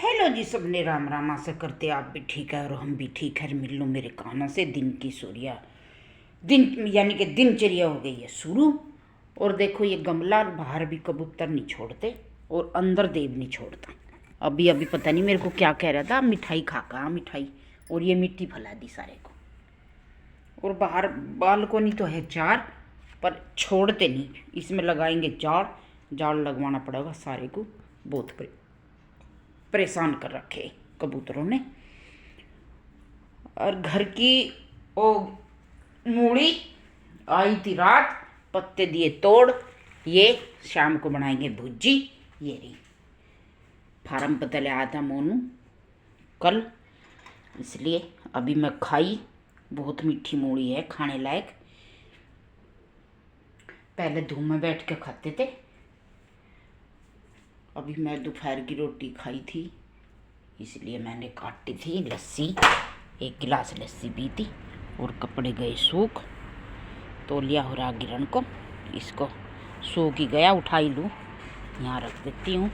Hello जी, सबने राम राम। आशा करते आप भी ठीक है और हम भी ठीक है। मिल लो मेरे कानों से। दिन की सूर्या दिन यानी कि दिनचर्या हो गई है शुरू। और देखो ये गमला बाहर भी कबूतर नहीं छोड़ते और अंदर देव नहीं छोड़ता। अभी अभी पता नहीं मेरे को क्या कह रहा था, मिठाई खा का मिठाई, और ये मिट्टी फैला दी सारे को। और बाहर बालकोनी तो है चार, पर छोड़ते नहीं। इसमें लगाएंगे जाल, जाल लगवाना पड़ेगा सारे को। बहुत परेशान कर रखे कबूतरों ने। और घर की वो मूड़ी आई थी रात, पत्ते दिए तोड़, ये शाम को बनाएंगे भुज्जी। ये रही फार्म पता ले आया था मोनू कल, इसलिए अभी मैं खाई। बहुत मीठी मूड़ी है, खाने लायक। पहले धूप में बैठ के खाते थे, अभी मैं दोपहर की रोटी खाई थी, इसलिए मैंने काटी थी लस्सी। 1 गिलास लस्सी पी थी और कपड़े गए सूख। तौलिया हो रहा गिरन को, इसको सूख ही गया, उठा ही लूँ। यहाँ रख देती हूँ।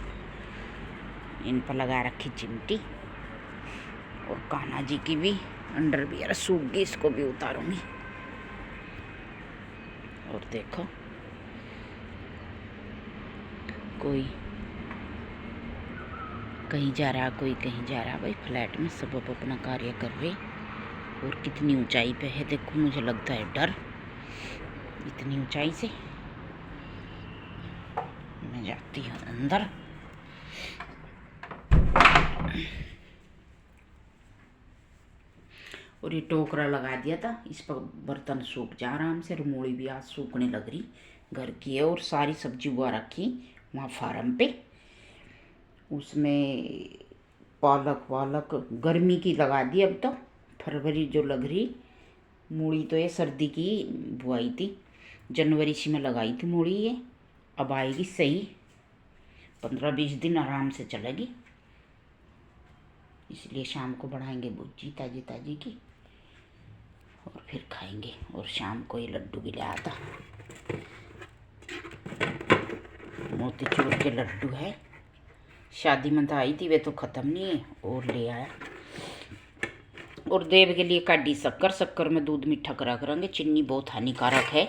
इन पर लगा रखी चिमटी। और कान्हा जी की भी अंडरवियर सूख गई, इसको भी उतारूँगी। और देखो कोई कहीं जा रहा, कोई कहीं जा रहा। भाई फ्लैट में सब अपना कार्य कर रहे। और कितनी ऊंचाई पे है देखो, मुझे लगता है डर। इतनी ऊंचाई से मैं जाती हूँ अंदर। और ये टोकरा लगा दिया था, इस पर बर्तन सूख जा आराम से। मूली भी आज सूखने लग रही, घर की है। और सारी सब्जी उगा रखी वहाँ फार्म पे। उसमें पालक वालक गर्मी की लगा दी। अब तो फरवरी जो लग रही। मूली तो ये सर्दी की बुआई थी, जनवरी से में लगाई थी मूली। ये अब आएगी सही, 15-20 दिन आराम से चलेगी। इसलिए शाम को बनाएंगे भुज्जी ताजी ताजी की, और फिर खाएंगे। और शाम को ये लड्डू भी लाया था, मोतीचूर के लड्डू है। शादी में तो आई थी, वे तो ख़त्म नहीं है, और ले आया। और देव के लिए काटी शक्कर। शक्कर में दूध मीठा करा करेंगे, चीनी बहुत हानिकारक है।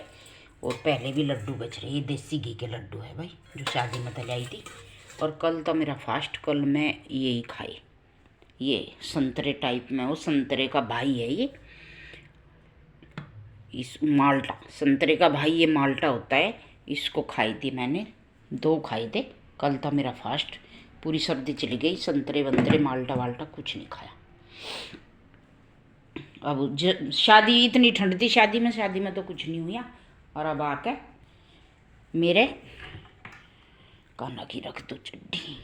और पहले भी लड्डू बच रहे, ये देसी घी के लड्डू है भाई, जो शादी में तलाई थी। और कल तो मेरा फास्ट, कल मैं यही खाई। ये संतरे टाइप में, वो संतरे का भाई है ये, इस माल्टा। संतरे का भाई ये माल्टा होता है। इसको खाई थी मैंने, 2 खाए थे। कल था मेरा फास्ट, पूरी सर्दी चली गई। संतरे वंतरे माल्टा वाल्टा कुछ नहीं खाया। अब शादी इतनी ठंड थी, शादी में तो कुछ नहीं हुआ। और अब आके मेरे कान्हा की रख दो चड्डी।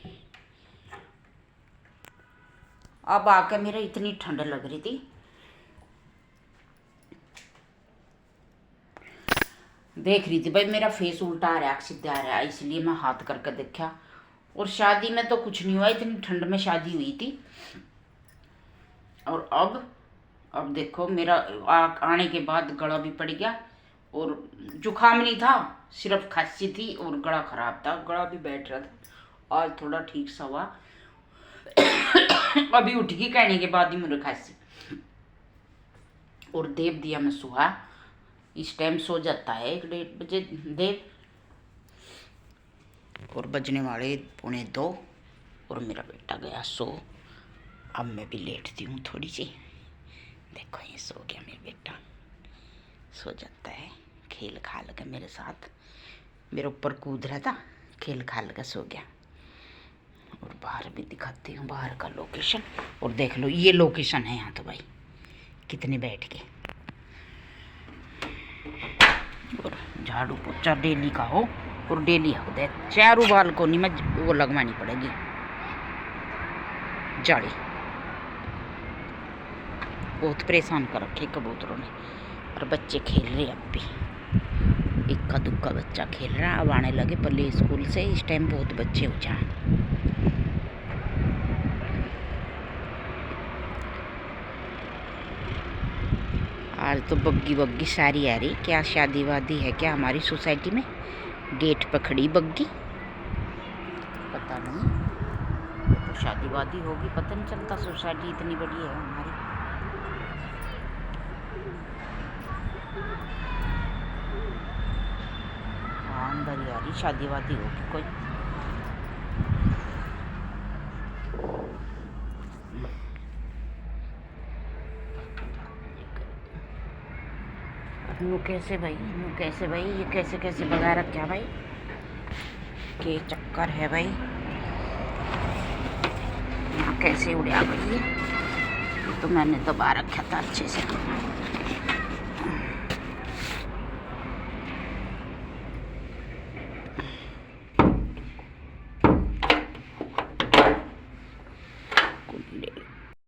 अब आके मेरे इतनी ठंड लग रही थी, देख रही थी भाई मेरा फेस उल्टा आ रहा है, सीधा आ रहा है, इसलिए मैं हाथ करके देखा। और शादी में तो कुछ नहीं हुआ, इतनी ठंड में शादी हुई थी। और अब देखो मेरा आने के बाद गला भी पड़ गया। और जुकाम नहीं था, सिर्फ खांसी थी और गला खराब था। गला भी बैठ रहा था, आज थोड़ा ठीक सा हुआ। अभी उठ गई कहने के बाद ही मुझे खांसी। और देव दिया मैं सुहा, इस टाइम सो जाता है 1-1:30 बजे देव। और बजने वाले 1:45। और मेरा बेटा गया सो। अब मैं भी लेटती हूँ थोड़ी सी। देखो ये सो गया मेरा बेटा, सो जाता है। खेल खाल का मेरे साथ मेरे ऊपर कूद रहा था, खेल खाल का सो गया। और बाहर भी दिखाती हूँ, बाहर का लोकेशन। और देख लो ये लोकेशन है यहाँ तो भाई, कितने बैठ के। और झाड़ू पोछा डेली का हो, और डेली हो दे। चारों बालकोनी में वो लगवानी पड़ेगी जाली। बहुत परेशान कर रखे कबूतरों ने। और बच्चे खेल रहे अब भी, इक्का दुक्का बच्चा खेल रहा। अब आने लगे प्ले स्कूल से, इस टाइम बहुत बच्चे हो जाए। आज तो बग्गी बग्गी सारी आ रही। क्या शादी वादी है क्या हमारी सोसाइटी में? गेट पर खड़ी बग्गी, पता नहीं। तो शादी वादी होगी, पता नहीं चलता। सोसाइटी इतनी बड़ी है हमारी। हाँ अंदर ही आ रही, शादी वादी होगी कोई। यूँ कैसे भाई, यूँ कैसे भाई, ये कैसे कैसे भगा रखा भाई, के चक्कर है भाई। यहाँ कैसे उड़ा गई है, तो मैंने दबा रखा था अच्छे से।